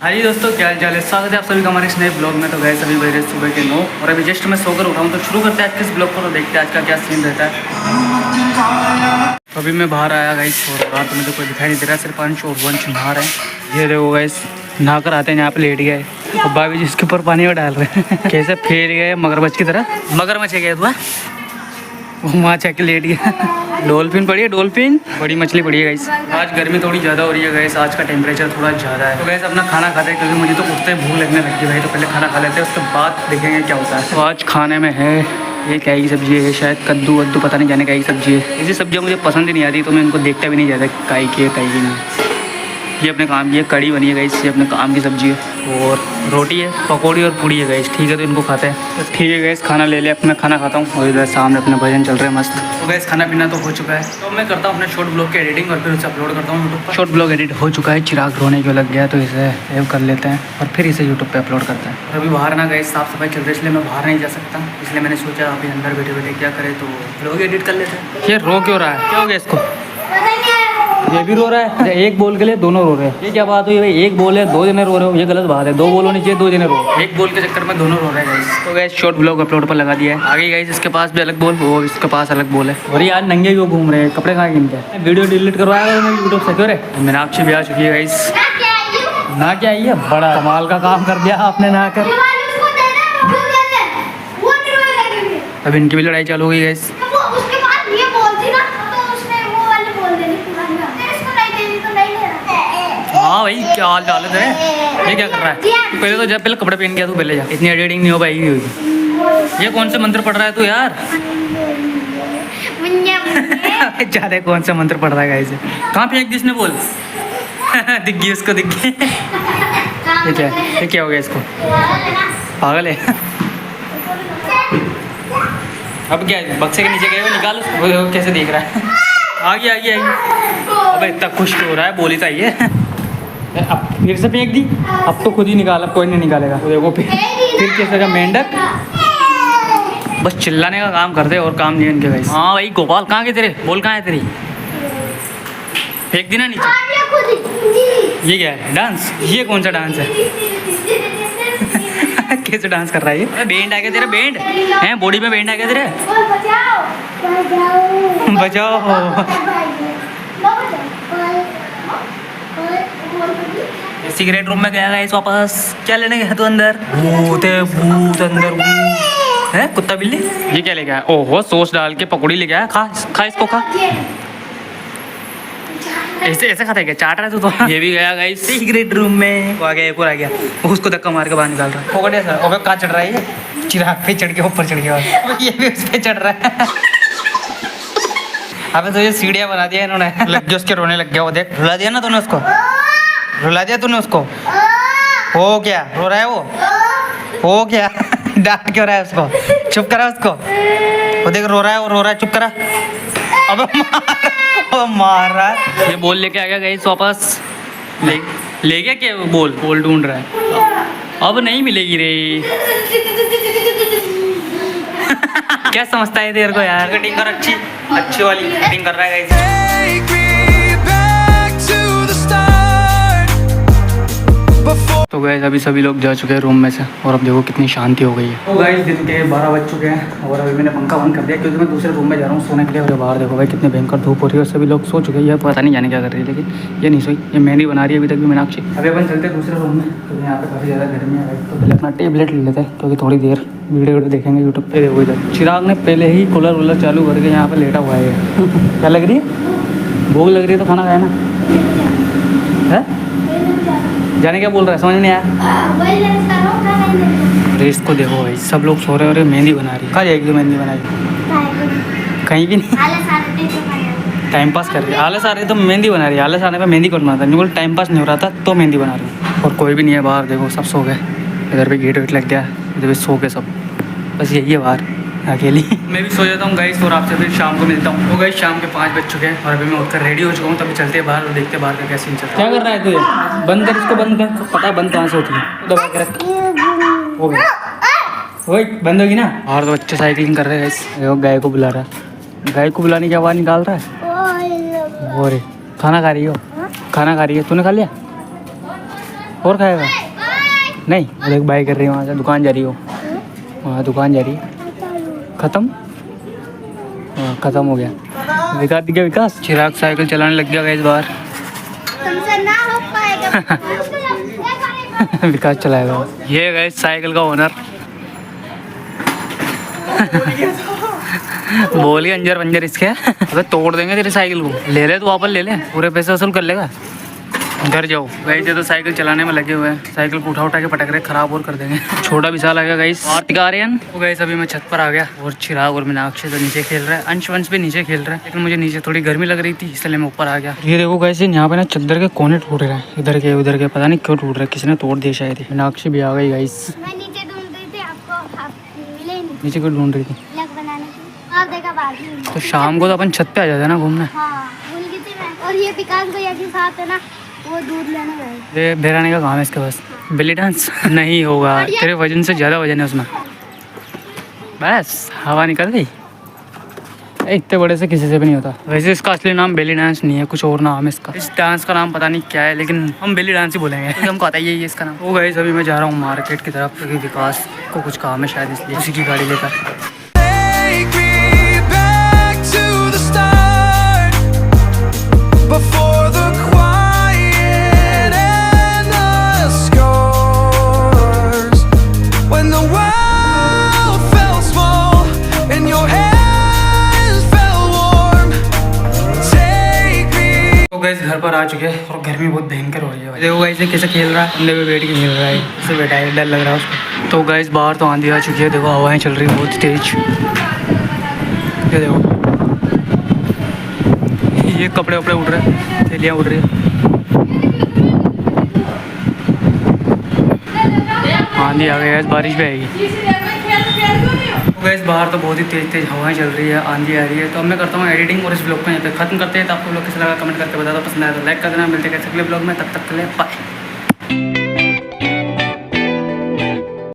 हाँ जी दोस्तों, क्या हाल चाल है। स्वागत है आप सभी का हमारे इस नए ब्लॉग में। तो गए सभी बज रहे सुबह के 9 और अभी जस्ट मैं सोकर उठाऊँ। तो शुरू करते हैं आज के इस ब्लॉग को। तो देखते हैं आज का क्या सीन रहता है। तो अभी मैं बाहर आया गाइस और बाहर तो मुझे कोई दिखाई नहीं दे रहा, सिर्फ अंश और वंश नहा रहे हैं। ये देखो गाइस, नहा कर आते हैं यहाँ पे लेट गए और भाभी जी इसके ऊपर पानी में डाल रहे हैं। कैसे फैल गए मगरमच्छ की तरह। मगरमच्छ है क्या हुआ, वो वहाँ चेक लेट गया। डॉल्फिन पड़ी है, डॉल्फिन बड़ी मछली पड़ी है गाइस। आज गर्मी थोड़ी ज़्यादा हो रही है गाइस, आज का टेम्परेचर थोड़ा ज़्यादा है। तो गाइस अपना खाना खाते हैं क्योंकि मुझे तो उठते ही भूख लगने लगी भाई। तो पहले खाना खा लेते हैं, उसके बाद देखेंगे क्या होता है। तो आज खाने में है ये क्या की सब्जी है, शायद कद्दू वद्दू पता नहीं जाने क्या की सब्जी है। ऐसी सब्जियाँ मुझे पसंद ही नहीं आती, तो मैं इनको देखता भी नहीं जाता काई की है काई की नहीं। ये अपने काम की है, कड़ी बनी है गाइस, ये अपने काम की सब्जी है। और रोटी है, पकौड़ी और पूड़ी है गाइस। ठीक है, तो इनको खाते हैं। तो ठीक है गाइस, खाना ले लिया, मैं खाना खाता हूँ और इधर सामने अपना भजन चल रहा है मस्त। तो गाइस खाना पीना तो हो चुका है। तो मैं करता हूँ अपने शॉर्ट ब्लॉग की एडिटिंग और फिर उसे अपलोड करता हूँ यूट्यूब पर। शॉर्ट ब्लॉग एडिट हो चुका है, चिराग रोने क्यों लग गया, तो इसे सेव कर लेते हैं और फिर इसे यूट्यूब पर अपलोड करते हैं। और अभी बाहर ना गाइस साफ सफाई चल रही है, इसलिए मैं बाहर नहीं जा सकता। इसलिए मैंने सोचा अभी अंदर बैठे बैठे क्या करे, तो ब्लॉग एडिट कर लेते हैं। ये रो क्यों रहा है, क्या हो गया इसको? ये भी रो रहा है। एक बोल के लिए दोनों रो रहे हैं, ये क्या बात हुई भाई? एक बोल है दो जने रो रहे हो, ये गलत बात है। दो बोल होनी चाहिए, दो जने रो। एक बोल के चक्कर में दोनों रो रहे हैं गाइस। तो गाइस शॉर्ट ब्लॉग अपलोड पर लगा दिया है। आगे गाइस इसके पास भी अलग बोल, वो इसके पास अलग बोल है। और ये आज नंगे क्यों घूम रहे हैं, कपड़े कहाँ गिनते हैं? वीडियो डिलीट करवाया यूट्यूब से क्यों रे? मीनाक्षी भी आ चुकी है गाइस। ना क्या आई है, बड़ा कमाल का काम कर दिया आपने ना कर। अब इनकी भी लड़ाई चालू हो गई गाइस। हाँ भाई क्या हाल चाल है, ये क्या कर रहा है? पहले तो जब पहले कपड़े पहन गया तू, पहले जा, इतनी एडिटिंग नहीं हो पाएगी होगी। ये कौन से मंत्र पढ़ रहा है तू यार? ज्यादा कौन सा मंत्र पढ़ रहा है गाइस? कहाँ फेंक दी इसने बोल? दिख गई उसको, दिख गई। ये क्या हो गया इसको? पागल है। अब क्या है, बक्से के नीचे गए हुए निकाल उसको, कैसे देख रहा है। आगे आगे आगे। अबे इतना खुश हो रहा है, बोली था ये। अब फिर से फेंक दी, अब तो खुद ही निकाला, कोई नहीं निकालेगा। तो देखो फिर कैसे का मेंढक बस चिल्लाने का काम करते और काम नहीं इनके गाइस। हाँ भाई गोपाल कहाँ गए तेरे, बोल कहाँ है तेरी? फेंक दी ना नीचे। ये क्या है, डांस? ये कौन सा डांस है? कैसे डांस कर रहा है ये? बैंड आ गया तेरा, बैंड है बॉडी में, बैंड आ गया तेरे। बजाओ। सिगरेट रूम में गया गाइस वापस। क्या लेने गया तू अंदर? भूत है, भूत अंदर है। कुत्ता बिल्ली ये क्या ले गया? ओहो सॉस डाल के पकौड़ी ले गया। खा खा इसको, खा। ऐसे ऐसे खाता है क्या? चाट रहा है तू तो। ये भी गया गाइस सिगरेट रूम में। वो आ गया, एक और आ गया, उसको धक्का मार के बाहर निकाल रहा है। पकौड़े सर, ओबे कहाँ चढ़ रहा है ये? चिराग पे चढ़ के ऊपर चढ़ गया। ये भी उस पे चढ़ रहा है। अबे तो ये सीढ़ियाँ बना दिया इन्होंने। लग गया उसके, रोने लग गया वो, देख। रुला दिया ना तूने उसको, रुला दिया तूने उसको। हो क्या रो रहा है वो? हो क्या? डांट क्यों रहा है उसको? चुप करा उसको। वो देख रो रहा है, वो रो रहा है, चुप करा। अबे मार रहा है। ये बोल लेके आ गया गाइस वापस। ले गया क्या? बोल ढूंढ रहा है। अब नहीं मिलेगी रे। क्या समझता है तेरे को यार? कटिंग कर, अच्छी वाली कटिंग कर रहा है गाइस। तो गाइस अभी सभी लोग जा चुके हैं रूम में से और अब देखो कितनी शांति हो गई है। तो गाइस दिन के 12 बज चुके हैं और अभी मैंने पंखा बंद कर दिया क्योंकि मैं दूसरे रूम में जा रहा हूँ सोने के लिए। और बाहर देखो भाई कितने भयंकर धूप हो रही है और सभी लोग सो चुके हैं। ये पता नहीं जाने क्या कर रही है, लेकिन ये नहीं सोई। ये मेहंदी बना रही है अभी तक भी मीनाक्षी। अभी अपन चलते हैं दूसरे रूम में क्योंकि यहाँ पे काफ़ी ज़्यादा गर्मी है भाई। तो पहले अपना टेबलेट ले लेते हैं क्योंकि थोड़ी देर वीडियो देखेंगे यूट्यूब पे। देखो इधर चिराग ने पहले ही कूलर वूलर चालू करके यहाँ पर लेटा हुआ है। क्या लग रही है? भूख लग रही है तो खाना खाया ना है? जाने क्या बोल रहा है, समझ नहीं आया। रेस को देखो भाई, सब लोग सो रहे हो रहे, मेहंदी बना रही है। कहाँ जाएगी मेहंदी बनाई? कहीं भी नहीं, टाइम पास कर रही है। आलस आ रही है तो मेहंदी बना रही है। आलस आने पर मेहंदी कौन बनाता है? बिल्कुल टाइम पास नहीं हो रहा था तो मेहंदी बना रही हूँ। और कोई भी नहीं है बाहर, देखो सब सो गए। इधर भी गेट वेट लग गया, इधर भी सो गए सब। बस यही है बाहर अकेली। मैं भी सो जाता हूँ गाइस और आपसे फिर शाम को मिलता हूँ। तो गाइस शाम के 5 बज चुके हैं और अभी मैं उठकर रेडी हो चुका हूँ। तभी चलते हैं बाहर और देखते हैं बाहर का क्या सीन चल रहा है। क्या कर रहा है तू? बंद कर इसको, बंद कर। पता है बंद कहाँ से होती है? दबा के रख। हो गया, वही बंद होगी ना। और तो बच्चे साइकिलिंग कर रहे हैं गाइस। गाय को बुला रहा है, गाय को बुलाने की आवाज़ निकाल रहा है। और खाना खा रही हो? खाना खा रही है? तूने खा लिया? और खाएगा? नहीं, वो एक बाई कर रही है वहाँ से, दुकान जा रही हो वहाँ, दुकान जा रही है। ख़त्म? हाँ ख़त्म हो गया। विकास दिख गया, विकास। चिराग साइकिल चलाने लग गया इस बार। तुमसे ना हो पाएगा। विकास चलाएगा। ये गए साइकिल का ओनर। बोली अंजर पंजर इसके। अबे तोड़ देंगे तेरी साइकिल को। ले ले तो वापस ले ले, पूरे पैसे वसूल कर लेगा। घर जाओ। वैसे तो साइकिल चलाने में लगे हुए हैं, साइकिल को उठा के पटक रहे, खराब और कर देंगे। छोटा विशाल आ गया गाइस, आर्यन। तो गाइस अभी मैं छत पर आ गया और चिराग और मीनाक्षी तो नीचे खेल रहा है, अंश वंश भी नीचे खेल रहा है, लेकिन मुझे नीचे थोड़ी गर्मी लग रही थी इसलिए मैं ऊपर आ गया। ये देखो गाइस, यहाँ पे ना चद्दर के कोने टूट रहे हैं, इधर के उधर के, पता नहीं क्यों टूट रहे, किसी ने तोड़ दिया शायद। मीनाक्षी भी आ गई गाइस। मैं नीचे ढूंढ रही थी, आपको आप मिले नहीं। नीचे क्यों ढूंढ रही थी? लग बनाने की। आप देखा बाहर ही। तो शाम को तो अपन छत पे आ जाते ना घूमने। हाँ भूल गई थी मैं। और ये विकास भैया के साथ है ना, वो दूध लेने गए। ये बेराने का काम है इसके पास। बेली डांस नहीं होगा, तेरे वजन से ज़्यादा वजन है उसमें। बस हवा निकल गई। इतने बड़े से किसी से भी नहीं होता। वैसे इसका असली नाम बेली डांस नहीं है, कुछ और नाम है इसका। इस डांस का नाम पता नहीं क्या है, लेकिन हम बेली डांस ही बोलेंगे क्योंकि हमको आता ही है इसका नाम। वो गए अभी मैं जा रहा हूँ मार्केट की तरफ, क्योंकि विकास को कुछ काम है शायद, इसलिए उसी की गाड़ी लेकर। घर पर आ चुके हैं और गर्मी बहुत भयंकर हो रही है। देखो गाइस कैसे खेल रहा है, अंदर में बैठ के खेल रहा है, ऐसे बैठा है, डर लग रहा है उसको। तो गाइस बाहर तो आंधी आ चुकी है, देखो हवाएं चल रही है बहुत तेज। ये देखो, ये कपड़े वपड़े उड़ रहे हैं, थैलियाँ उड़ रही है, आंधी आ गई है, बारिश भी आएगी। गैस बाहर तो बहुत ही तेज हवाएं चल रही है, आंधी आ रही है। तो अब मैं करता हूँ एडिटिंग और इस ब्लॉग को यहाँ पे खत्म करते हैं। तो आपको ब्लॉग कैसा लगा कमेंट करके बता दो, पसंद आया तो लाइक कर देना। मिलते हैं अगले ब्लॉग में, तब तक के लिए बाय।